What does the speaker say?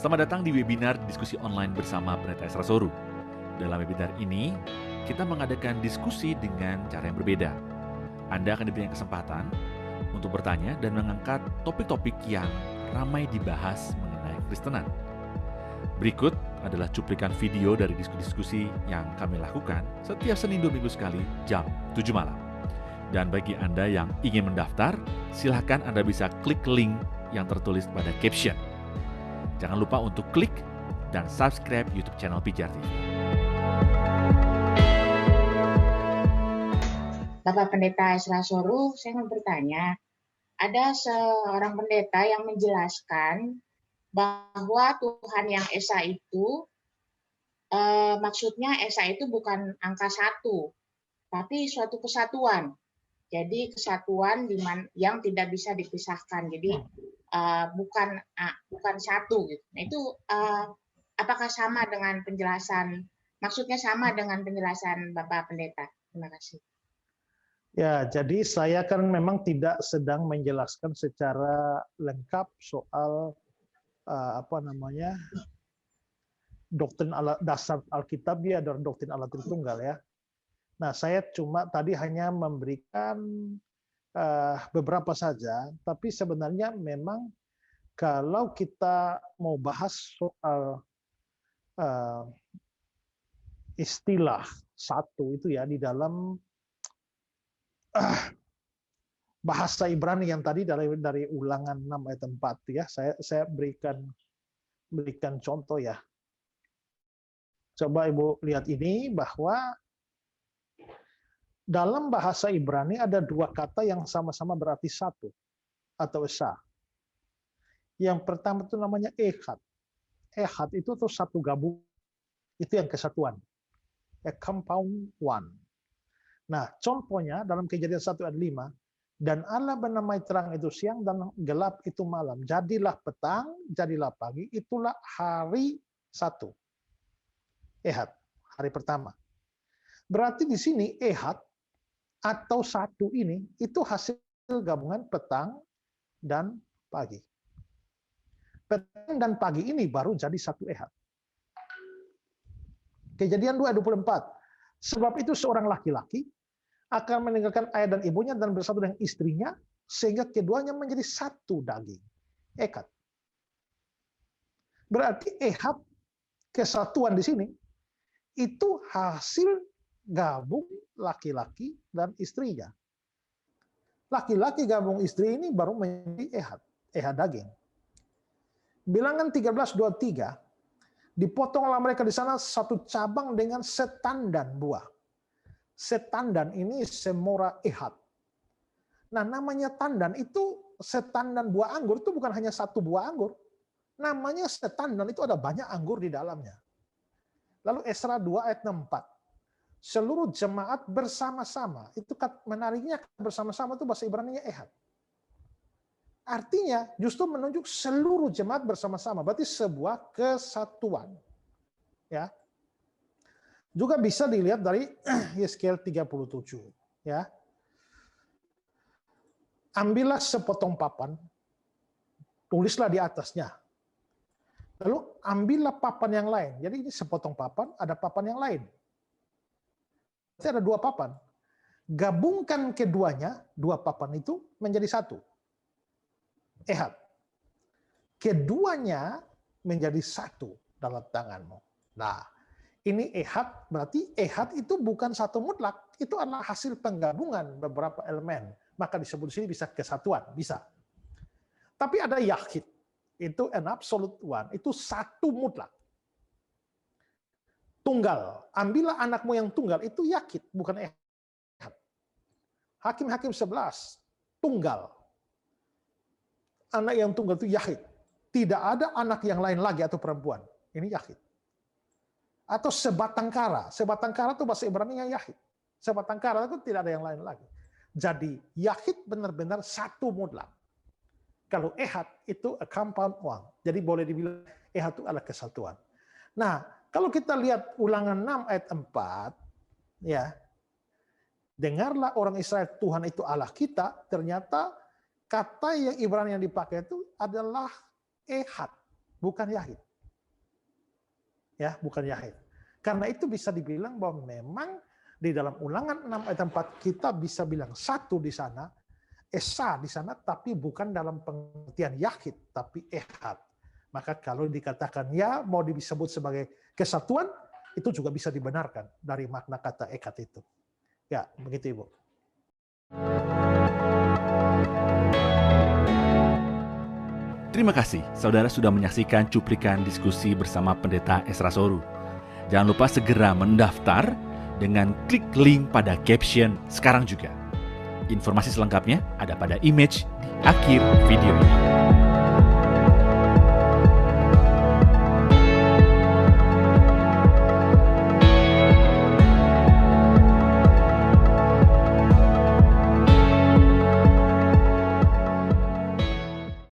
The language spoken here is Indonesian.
Selamat datang di webinar diskusi online bersama Pendeta Esra Soru. Dalam webinar ini, kita mengadakan diskusi dengan cara yang berbeda. Anda akan diberikan kesempatan untuk bertanya dan mengangkat topik-topik yang ramai dibahas mengenai Kristenan. Berikut adalah cuplikan video dari diskusi-diskusi yang kami lakukan setiap Senin 2 minggu sekali jam 7 malam. Dan bagi Anda yang ingin mendaftar, silakan Anda bisa klik link yang tertulis pada caption. Jangan lupa untuk klik dan subscribe YouTube channel Pijar TV. Bapak Pendeta Esra Soru, saya mau bertanya, ada seorang pendeta yang menjelaskan bahwa Tuhan yang Esa itu, maksudnya Esa itu bukan angka 1, tapi suatu kesatuan. Jadi kesatuan yang tidak bisa dipisahkan. Jadi bukan satu gitu. Nah, itu apakah sama dengan penjelasan, maksudnya sama dengan penjelasan Bapak Pendeta? Terima kasih. Ya, jadi saya kan memang tidak sedang menjelaskan secara lengkap soal doktrin dasar Alkitabiah dan doktrin Allah Tritunggal ya. Nah, saya cuma tadi hanya memberikan beberapa saja, tapi sebenarnya memang kalau kita mau bahas soal istilah satu itu ya di dalam bahasa Ibrani yang tadi dari Ulangan 6 ayat 4 ya, saya berikan contoh ya. Coba Ibu lihat ini bahwa dalam bahasa Ibrani ada dua kata yang sama-sama berarti satu atau esa. Yang pertama itu namanya ehad. Ehad itu tuh satu gabung, itu yang kesatuan. A compound one. Nah, contohnya dalam Kejadian 1 ayat 5, dan Allah menamai terang itu siang dan gelap itu malam. Jadilah petang, jadilah pagi, itulah hari satu. Ehad, hari pertama. Berarti di sini ehad atau satu ini itu hasil gabungan petang dan pagi. Petang dan pagi ini baru jadi satu ehad. Kejadian 2 ayat 24. Sebab itu seorang laki-laki akan meninggalkan ayah dan ibunya dan bersatu dengan istrinya sehingga keduanya menjadi satu daging. Ekad. Berarti ehad kesatuan di sini itu hasil gabung laki-laki dan istrinya. Laki-laki gabung istri ini baru menjadi ehad daging. Bilangan 13:23, dipotonglah mereka di sana satu cabang dengan setandan buah. Setandan ini semora ehad. Nah, namanya tandan itu setandan buah anggur itu bukan hanya satu buah anggur. Namanya setandan itu ada banyak anggur di dalamnya. Lalu Esra 2 ayat 4. Seluruh jemaat bersama-sama. Itu menariknya bersama-sama itu bahasa Ibrani-nya ehad. Artinya justru menunjuk seluruh jemaat bersama-sama. Berarti sebuah kesatuan. Ya. Juga bisa dilihat dari Yeskiel 37. Ya. Ambillah sepotong papan, tulislah di atasnya. Lalu ambillah papan yang lain. Jadi ini sepotong papan, ada papan yang lain. Jadi ada dua papan. Gabungkan keduanya, dua papan itu menjadi satu. Ehad. Keduanya menjadi satu dalam tanganmu. Nah, ini ehad, berarti ehad itu bukan satu mutlak. Itu adalah hasil penggabungan beberapa elemen. Maka disebut di sini bisa kesatuan, bisa. Tapi ada yahid. Itu an absolute one. Itu satu mutlak. Tunggal. Ambillah anakmu yang tunggal. Itu yahid, bukan ehad. Hakim-Hakim 11. Tunggal. Anak yang tunggal itu yahid. Tidak ada anak yang lain lagi atau perempuan. Ini yahid. Atau sebatang kara. Sebatang kara itu bahasa Ibrani-nya yahid. Sebatang kara itu tidak ada yang lain lagi. Jadi yahid benar-benar satu mutlak. Kalau ehad itu a compound one. Jadi boleh dibilang ehad itu adalah kesatuan. Nah, kalau kita lihat Ulangan 6 ayat 4, ya, dengarlah orang Israel, Tuhan itu Allah kita, ternyata kata yang Ibrani yang dipakai itu adalah ehad, bukan yahid. ya, bukan Yahid. Karena itu bisa dibilang bahwa memang di dalam Ulangan 6 ayat 4 kita bisa bilang satu di sana, esa di sana, tapi bukan dalam pengertian Yahid, tapi ehad. Maka kalau dikatakan ya mau disebut sebagai kesatuan, itu juga bisa dibenarkan dari makna kata ekad itu. Ya, begitu Ibu. Terima kasih saudara sudah menyaksikan cuplikan diskusi bersama Pendeta Esra Soru. Jangan lupa segera mendaftar dengan klik link pada caption sekarang juga. Informasi selengkapnya ada pada image di akhir video ini.